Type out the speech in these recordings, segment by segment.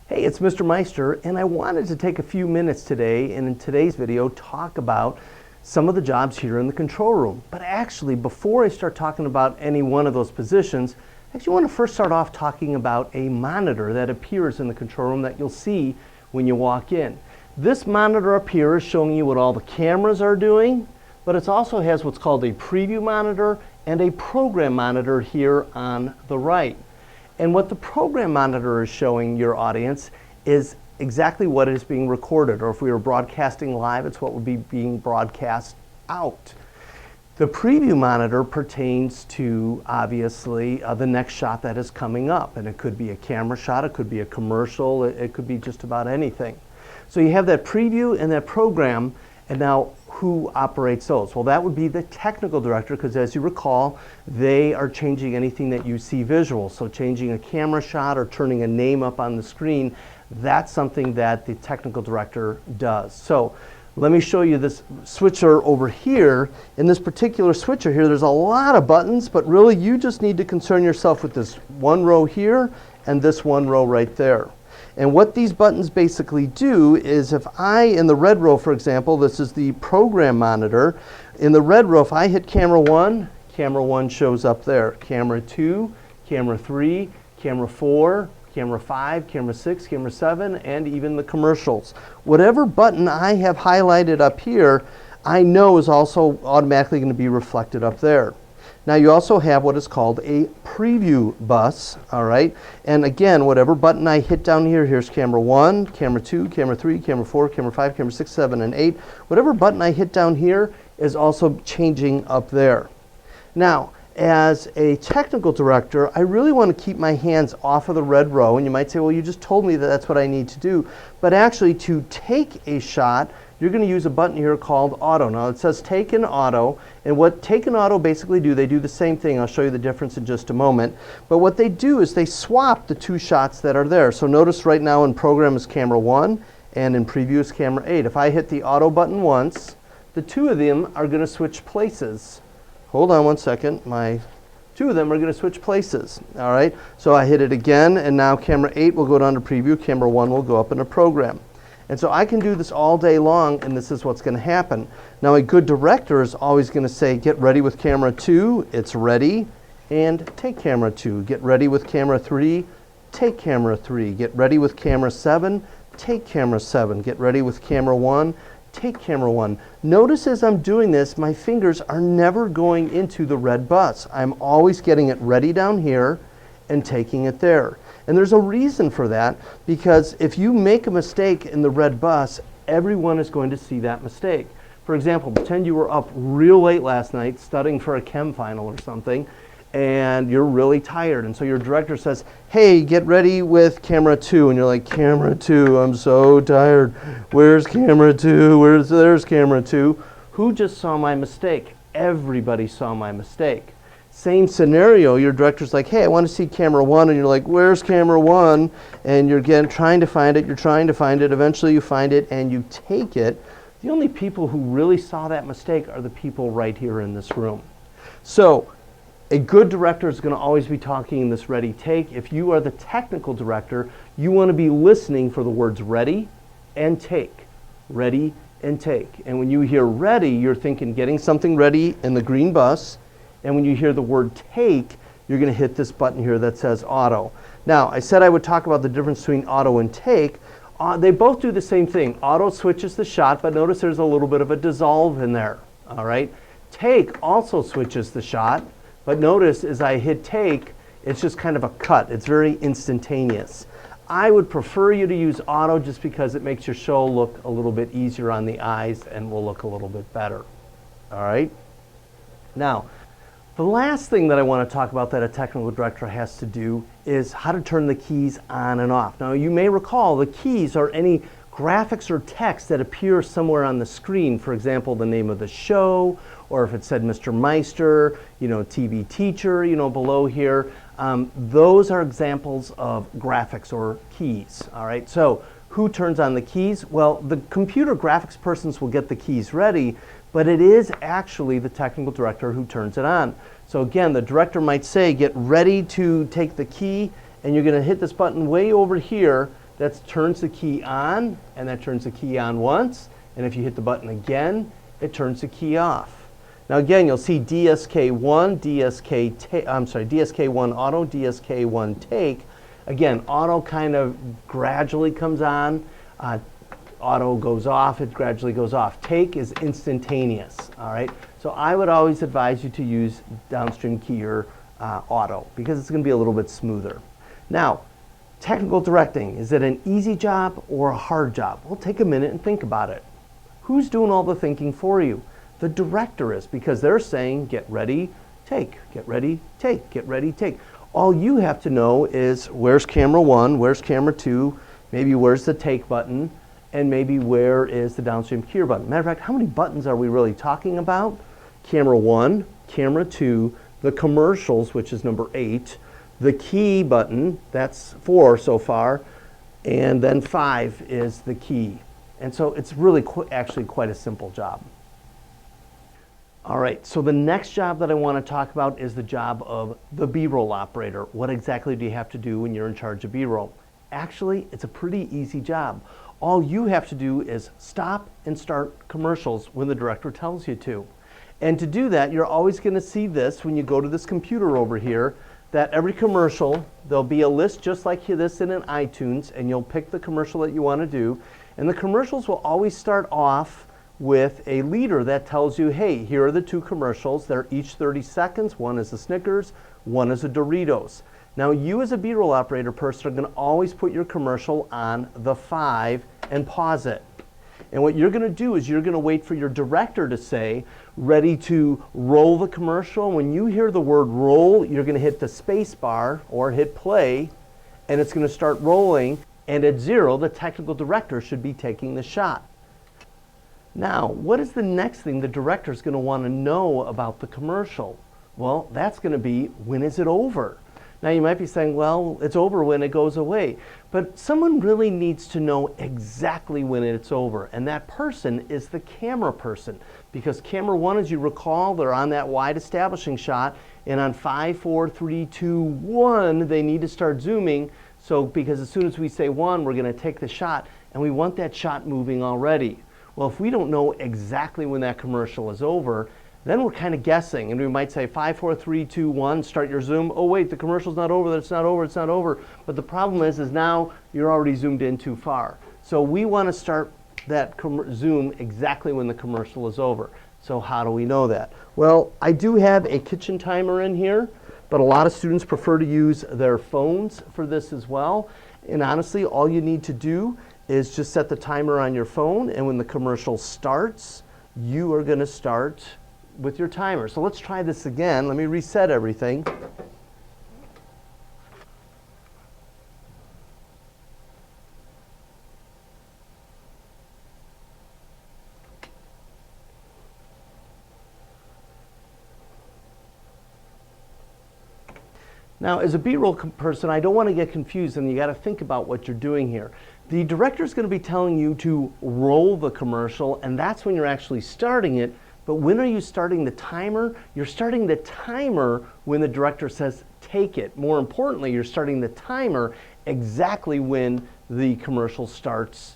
Hey, it's Mr. Meister, and I wanted to take a few minutes today and in today's video talk about some of the jobs here in the control room. But actually, before I start talking about any one of those positions, I actually want to first start off talking about a monitor that appears in the control room that you'll see when you walk in. This monitor up here is showing you what all the cameras are doing, but it also has what's called a preview monitor and a program monitor here on the right. And what the program monitor is showing your audience is exactly what is being recorded, or if we were broadcasting live, it's what would be being broadcast out. The preview monitor pertains to, obviously, the next shot that is coming up. And it could be a camera shot, it could be a commercial, it could be just about anything. So you have that preview and that program, and now who operates those? Well, that would be the technical director, because as you recall, they are changing anything that you see visual. So changing a camera shot or turning a name up on the screen, that's something that the technical director does. So let me show you this switcher over here. In this particular switcher here, there's a lot of buttons, but really you just need to concern yourself with this one row here and this one row right there. And what these buttons basically do is, if I, in the red row, for example, this is the program monitor. In the red row, if I hit camera 1 shows up there. Camera 2, camera 3, camera 4, camera 5, camera 6, camera 7, and even the commercials. Whatever button I have highlighted up here, I know is also automatically going to be reflected up there. Now you also have what is called a preview bus, all right? And again, whatever button I hit down here, here's camera 1, camera 2, camera 3, camera 4, camera 5, camera 6, 7, and 8. Whatever button I hit down here is also changing up there. Now, as a technical director, I really want to keep my hands off of the red row. And you might say, well, you just told me that that's what I need to do. But actually, to take a shot, you're going to use a button here called auto. Now it says take and auto, and what take and auto basically do, they do the same thing. I'll show you the difference in just a moment. But what they do is they swap the two shots that are there. So notice right now in program is camera 1 and in preview is camera 8. If I hit the auto button once, the two of them are going to switch places. Hold on one second. Two of them are going to switch places. All right. So I hit it again, and now camera 8 will go down to preview. Camera 1 will go up in a program. And so I can do this all day long, and this is what's going to happen. Now, a good director is always going to say, get ready with camera 2, it's ready, and take camera 2. Get ready with camera 3, take camera 3. Get ready with camera 7, take camera 7. Get ready with camera 1, take camera 1. Notice as I'm doing this, my fingers are never going into the red bus. I'm always getting it ready down here and taking it there. And there's a reason for that, because if you make a mistake in the red bus, everyone is going to see that mistake. For example, pretend you were up real late last night studying for a chem final or something, and you're really tired. And so your director says, hey, get ready with camera 2. And you're like, camera 2, I'm so tired. Where's camera 2? There's camera 2. Who just saw my mistake? Everybody saw my mistake. Same scenario, your director's like, hey, I want to see camera 1, and you're like, where's camera 1? And you're again trying to find it, eventually you find it and you take it. The only people who really saw that mistake are the people right here in this room. So a good director is going to always be talking in this ready take. If you are the technical director, you want to be listening for the words ready and take. Ready and take. And when you hear ready, you're thinking getting something ready in the green bus. And when you hear the word take, you're going to hit this button here that says auto. Now, I said I would talk about the difference between auto and take. They both do the same thing. Auto switches the shot, but notice there's a little bit of a dissolve in there. All right. Take also switches the shot, but notice as I hit take, it's just kind of a cut. It's very instantaneous. I would prefer you to use auto just because it makes your show look a little bit easier on the eyes and will look a little bit better. All right. Now, the last thing that I want to talk about that a technical director has to do is how to turn the keys on and off. Now, you may recall the keys are any graphics or text that appear somewhere on the screen. For example, the name of the show, or if it said Mr. Meister, TV teacher, below here. Those are examples of graphics or keys. All right. So who turns on the keys? Well, the computer graphics persons will get the keys ready, but it is actually the technical director who turns it on. So again, the director might say, get ready to take the key, and you're going to hit this button way over here, that turns the key on, and that turns the key on once. And if you hit the button again, it turns the key off. Now again, you'll see DSK1, DSK1 auto, DSK1 take. Again, auto kind of gradually comes on. Auto goes off, it gradually goes off. Take is instantaneous, all right? So I would always advise you to use downstream keyer auto because it's gonna be a little bit smoother. Now, technical directing, is it an easy job or a hard job? Well, take a minute and think about it. Who's doing all the thinking for you? The director is, because they're saying, get ready, take, get ready, take, get ready, take. All you have to know is where's camera 1, where's camera 2, maybe where's the take button, and maybe where is the downstream keyer button. Matter of fact, how many buttons are we really talking about? Camera 1, camera 2, the commercials, which is number 8, the key button, that's 4 so far, and then 5 is the key. And so it's really actually quite a simple job. All right, so the next job that I want to talk about is the job of the B-roll operator. What exactly do you have to do when you're in charge of B-roll? Actually, it's a pretty easy job. All you have to do is stop and start commercials when the director tells you to. And to do that, you're always going to see this when you go to this computer over here, that every commercial, there'll be a list just like this in an iTunes, and you'll pick the commercial that you want to do. And the commercials will always start off with a leader that tells you, hey, here are the 2 commercials. They're each 30 seconds. One is a Snickers, one is a Doritos. Now, you as a B-roll operator person are going to always put your commercial on the 5 and pause it. And what you're going to do is you're going to wait for your director to say, ready to roll the commercial. When you hear the word roll, you're going to hit the space bar or hit play, and it's going to start rolling. And at 0, the technical director should be taking the shot. Now, what is the next thing the director is going to want to know about the commercial? Well, that's going to be, when is it over? Now, you might be saying, well, it's over when it goes away. But someone really needs to know exactly when it's over. And that person is the camera person. Because camera 1, as you recall, they're on that wide establishing shot. And on 5, 4, 3, 2, 1, they need to start zooming. So, because as soon as we say 1, we're going to take the shot. And we want that shot moving already. Well, if we don't know exactly when that commercial is over, then we're kind of guessing, and we might say 5, 4, 3, 2, 1, start your zoom. Oh wait, the commercial's not over, it's not over, it's not over. But the problem is now you're already zoomed in too far. So we want to start that zoom exactly when the commercial is over. So how do we know that? Well, I do have a kitchen timer in here, but a lot of students prefer to use their phones for this as well. And honestly, all you need to do is just set the timer on your phone, and when the commercial starts, you are going to start with your timer. So let's try this again. Let me reset everything. Now, as a B-roll person, I don't want to get confused, and you got to think about what you're doing here. The director is going to be telling you to roll the commercial, and that's when you're actually starting it. But when are you starting the timer? You're starting the timer when the director says, take it. More importantly, you're starting the timer exactly when the commercial starts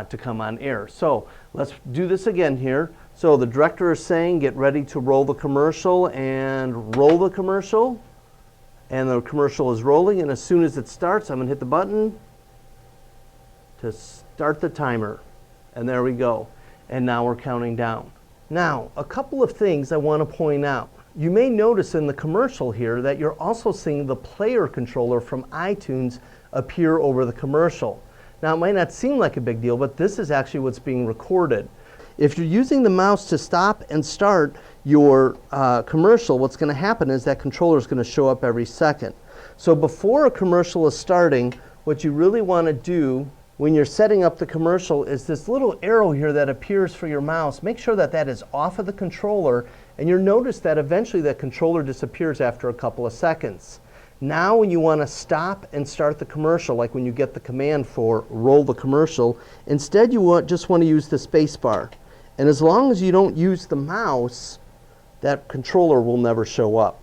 to come on air. So let's do this again here. So the director is saying, get ready to roll the commercial, and roll the commercial. And the commercial is rolling, and as soon as it starts, I'm going to hit the button to start the timer. And there we go. And now we're counting down. Now, a couple of things I want to point out. You may notice in the commercial here that you're also seeing the player controller from iTunes appear over the commercial. Now, it might not seem like a big deal, but this is actually what's being recorded. If you're using the mouse to stop and start your commercial, what's going to happen is that controller is going to show up every second. So before a commercial is starting, what you really want to do when you're setting up the commercial is this little arrow here that appears for your mouse. Make sure that that is off of the controller, and you'll notice that eventually that controller disappears after a couple of seconds. Now when you want to stop and start the commercial, like when you get the command for roll the commercial, instead you just want to use the space bar. And as long as you don't use the mouse, that controller will never show up.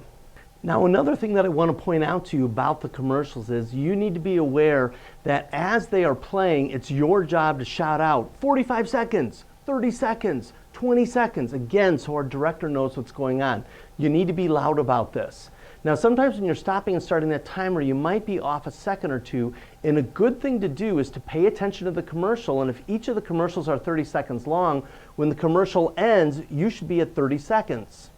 Now, another thing that I want to point out to you about the commercials is you need to be aware that as they are playing, it's your job to shout out 45 seconds, 30 seconds, 20 seconds, again, so our director knows what's going on. You need to be loud about this. Now, sometimes when you're stopping and starting that timer, you might be off a second or two, and a good thing to do is to pay attention to the commercial, and if each of the commercials are 30 seconds long, when the commercial ends, you should be at 30 seconds.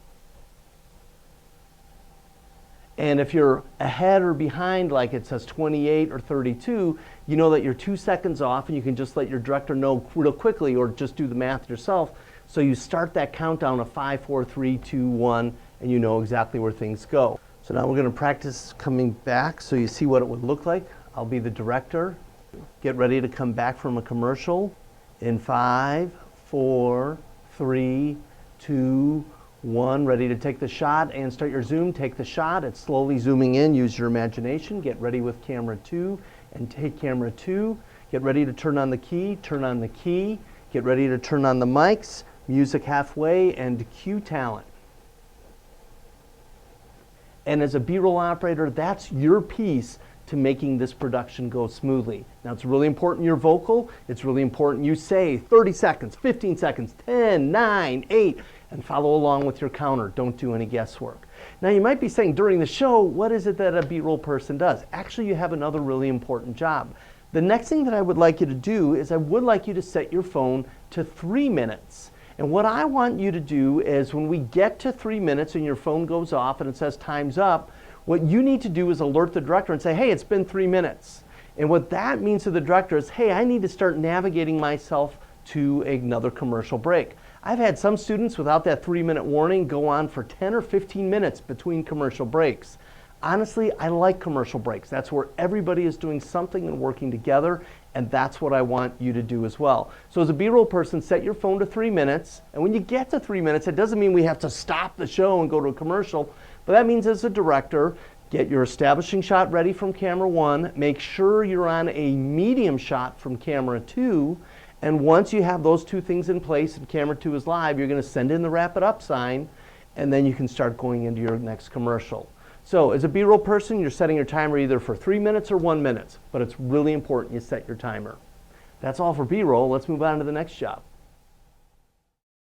And if you're ahead or behind, like it says 28 or 32, you know that you're 2 seconds off, and you can just let your director know real quickly or just do the math yourself. So you start that countdown of 5, 4, 3, 2, 1, and you know exactly where things go. So now we're going to practice coming back so you see what it would look like. I'll be the director. Get ready to come back from a commercial in 5, 4, 3, 2, 1, ready to take the shot and start your zoom. Take the shot. It's slowly zooming in. Use your imagination. Get ready with camera 2 and take camera 2. Get ready to turn on the key. Turn on the key. Get ready to turn on the mics. Music halfway and cue talent. And as a B-roll operator, that's your piece to making this production go smoothly. Now, it's really important you're vocal. It's really important you say 30 seconds, 15 seconds, 10, 9, 8, and follow along with your counter. Don't do any guesswork. Now, you might be saying during the show, what is it that a B-roll person does? Actually, you have another really important job. The next thing that I would like you to do is I would like you to set your phone to 3 minutes. And what I want you to do is when we get to 3 minutes and your phone goes off and it says time's up, what you need to do is alert the director and say, hey, it's been 3 minutes. And what that means to the director is, hey, I need to start navigating myself to another commercial break. I've had some students without that 3-minute warning go on for 10 or 15 minutes between commercial breaks. Honestly, I like commercial breaks. That's where everybody is doing something and working together, and that's what I want you to do as well. So as a B-roll person, set your phone to 3 minutes, and when you get to 3 minutes, it doesn't mean we have to stop the show and go to a commercial, but that means as a director, get your establishing shot ready from camera 1, make sure you're on a medium shot from camera 2, and once you have those two things in place and camera 2 is live, you're going to send in the wrap it up sign, and then you can start going into your next commercial. So as a B-roll person, you're setting your timer either for 3 minutes or 1 minute, but it's really important you set your timer. That's all for B-roll. Let's move on to the next job.